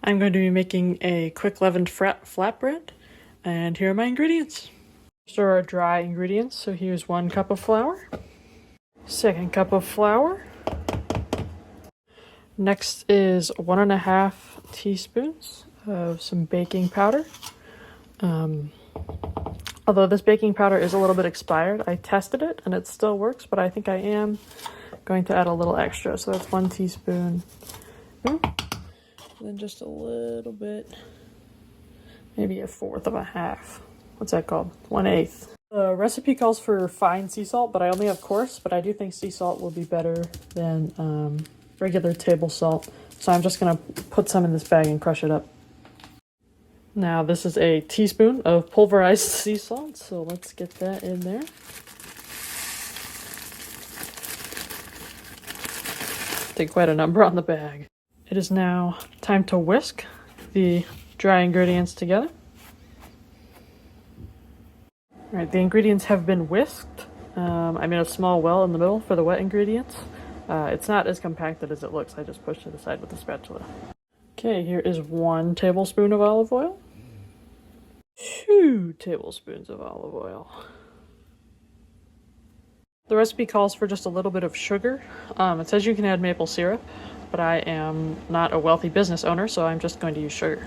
I'm going to be making a quick leavened flatbread, and here are my ingredients. These are our dry ingredients, so here's 1 cup of flour, 2nd cup of flour. Next is 1.5 teaspoons of some baking powder. Although this baking powder is a little bit expired, I tested it and it still works, but I think I am going to add a little extra. So that's 1 teaspoon. And then just a little bit, maybe 1/4 of a half. What's that called? 1/8. The recipe calls for fine sea salt, but I only have coarse, but I do think sea salt will be better than regular table salt. So I'm just gonna put some in this bag and crush it up. Now this is a teaspoon of pulverized sea salt, so let's get that in there. Take quite a number on the bag. It is now time to whisk the dry ingredients together. Alright, the ingredients have been whisked. I made a small well in the middle for the wet ingredients. It's not as compacted as it looks. I just pushed it aside with the spatula. Okay, here is 1 tablespoon of olive oil. 2 tablespoons of olive oil. The recipe calls for just a little bit of sugar. It says you can add maple syrup, but I am not a wealthy business owner, so I'm just going to use sugar.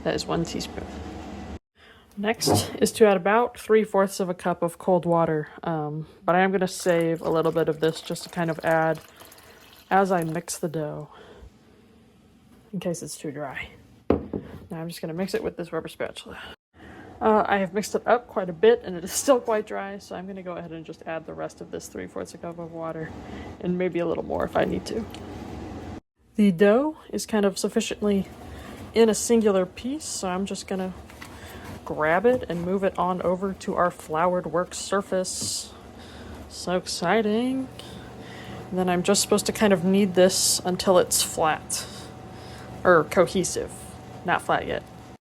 That is 1 teaspoon. Next is to add about 3/4 of a cup of cold water, but I am going to save a little bit of this just to kind of add as I mix the dough, in case it's too dry. Now I'm just going to mix it with this rubber spatula. I have mixed it up quite a bit and it is still quite dry, so I'm going to go ahead and just add the rest of this 3/4 cup of water, and maybe a little more if I need to. The dough is kind of sufficiently in a singular piece, so I'm just going to grab it and move it on over to our floured work surface. So exciting. And then I'm just supposed to kind of knead this until it's flat, or cohesive, not flat yet.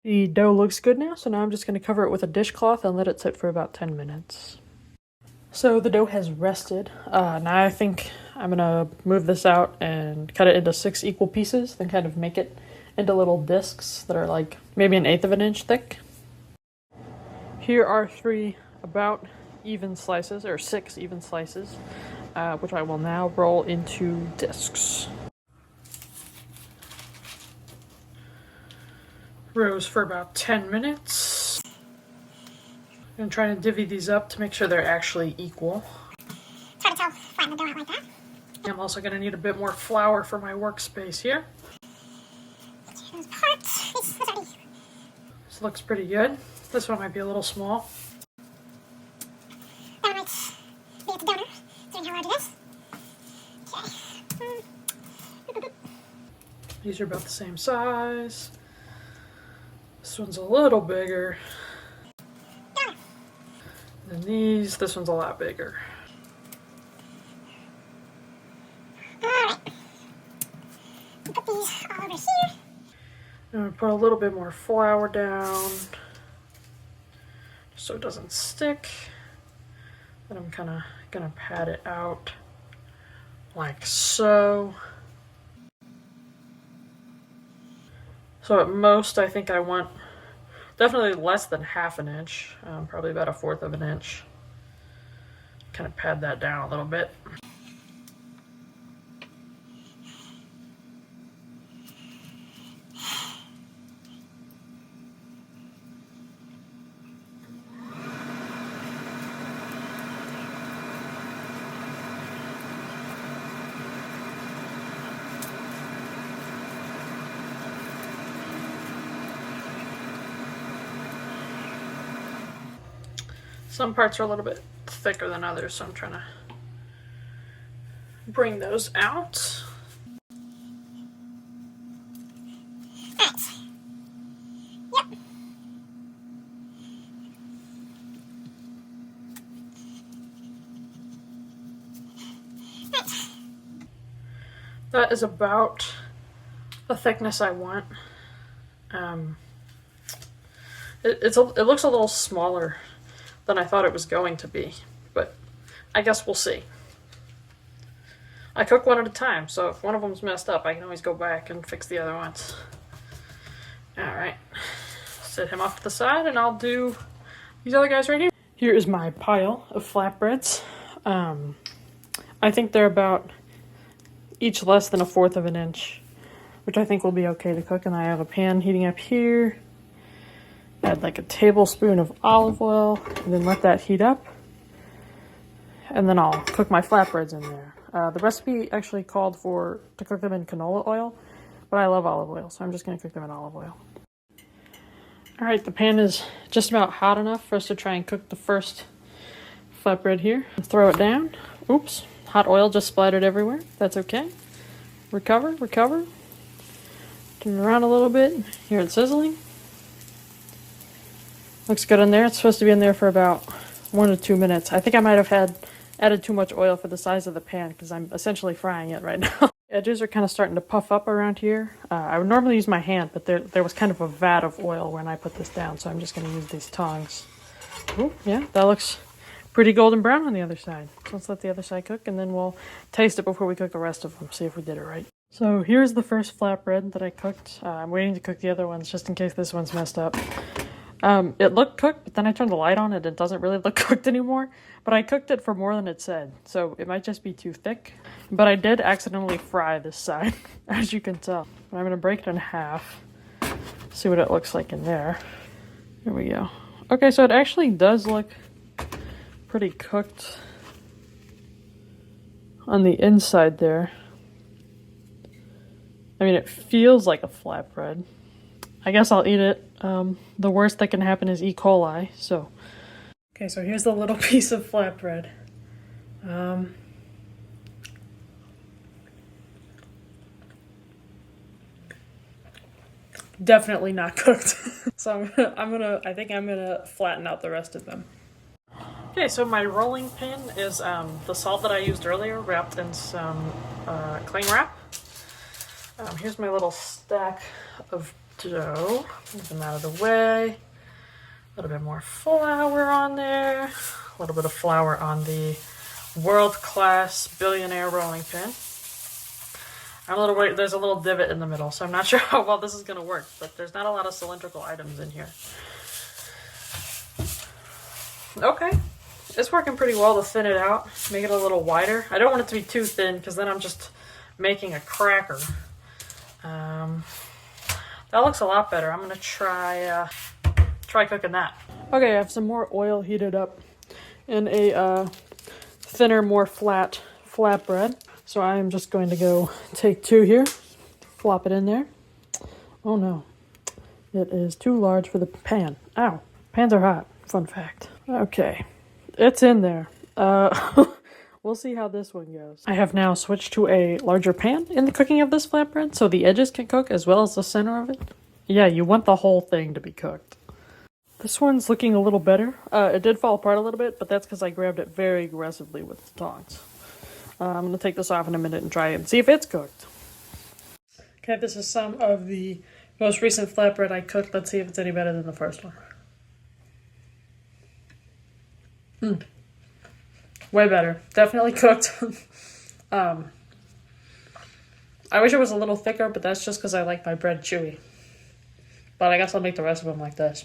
The dough looks good now, so now I'm just going to cover it with a dishcloth and let it sit for about 10 minutes. So the dough has rested. Now I think I'm going to move this out and cut it into 6 equal pieces, then kind of make it into little discs that are like maybe 1/8 of an inch thick. Here are 3 about even slices, or 6 even slices, which I will now roll into discs. Roast for about 10 minutes. I'm trying to divvy these up to make sure they're actually equal. Try to flatten the dough out like that. I'm also going to need a bit more flour for my workspace here. Here's parts. This looks pretty good. This one might be a little small. That might be at the donor, seeing how large it is. Okay. These are about the same size. This one's a little bigger than these. This one's a lot bigger. Alright. Put these all over here. I'm going to put a little bit more flour down so it doesn't stick. Then I'm kind of going to pat it out like so. So at most, I think I want definitely less than 1/2 inch, probably about 1/4 of an inch. Kind of pad that down a little bit. Some parts are a little bit thicker than others, so I'm trying to bring those out. Nice. Yep. Nice. That is about the thickness I want. It looks a little smaller than I thought it was going to be, but I guess we'll see. I cook one at a time, so if one of them's messed up, I can always go back and fix the other ones. All right, set him off to the side, and I'll do these other guys right here. Here is my pile of flatbreads. I think they're about each less than 1/4 of an inch, which I think will be okay to cook. And I have a pan heating up here. Add like a tablespoon of olive oil, and then let that heat up. And then I'll cook my flatbreads in there. The recipe actually called to cook them in canola oil, but I love olive oil, so I'm just going to cook them in olive oil. All right, the pan is just about hot enough for us to try and cook the first flatbread here. Throw it down. Oops, hot oil just splattered everywhere. That's okay. Recover, recover. Turn it around a little bit. Hear it sizzling. Looks good in there. It's supposed to be in there for about 1 to 2 minutes. I think I might have added too much oil for the size of the pan because I'm essentially frying it right now. Edges are kind of starting to puff up around here. I would normally use my hand, but there was kind of a vat of oil when I put this down, so I'm just going to use these tongs. Oh, yeah, that looks pretty golden brown on the other side. So let's let the other side cook, and then we'll taste it before we cook the rest of them, see if we did it right. So here's the first flatbread that I cooked. I'm waiting to cook the other ones just in case this one's messed up. It looked cooked, but then I turned the light on and it doesn't really look cooked anymore. But I cooked it for more than it said, so it might just be too thick. But I did accidentally fry this side, as you can tell. I'm going to break it in half, see what it looks like in there. There we go. Okay, so it actually does look pretty cooked on the inside there. I mean, it feels like a flatbread. I guess I'll eat it. The worst that can happen is E. coli, so. Okay, so here's the little piece of flatbread. Definitely not cooked. So I think I'm gonna flatten out the rest of them. Okay, so my rolling pin is the salt that I used earlier wrapped in some cling wrap. Here's my little stack of dough. Move them out of the way. A little bit more flour on there. A little bit of flour on the world-class billionaire rolling pin. I'm a little worried. There's a little divot in the middle, so I'm not sure how well this is going to work, but there's not a lot of cylindrical items in here. Okay. It's working pretty well to thin it out, make it a little wider. I don't want it to be too thin because then I'm just making a cracker. That looks a lot better. I'm gonna try cooking that. Okay, I have some more oil heated up in a thinner, more flat flatbread. So I am just going to go take 2 here, flop it in there. Oh no, it is too large for the pan. Ow, pans are hot, fun fact. Okay, it's in there. We'll see how this one goes. I have now switched to a larger pan in the cooking of this flatbread, so the edges can cook as well as the center of it. Yeah, you want the whole thing to be cooked. This one's looking a little better. It did fall apart a little bit, but that's because I grabbed it very aggressively with the tongs. I'm going to take this off in a minute and try it and see if it's cooked. Okay, this is some of the most recent flatbread I cooked. Let's see if it's any better than the first one. Way better. Definitely cooked. I wish it was a little thicker, but that's just because I like my bread chewy. But I guess I'll make the rest of them like this.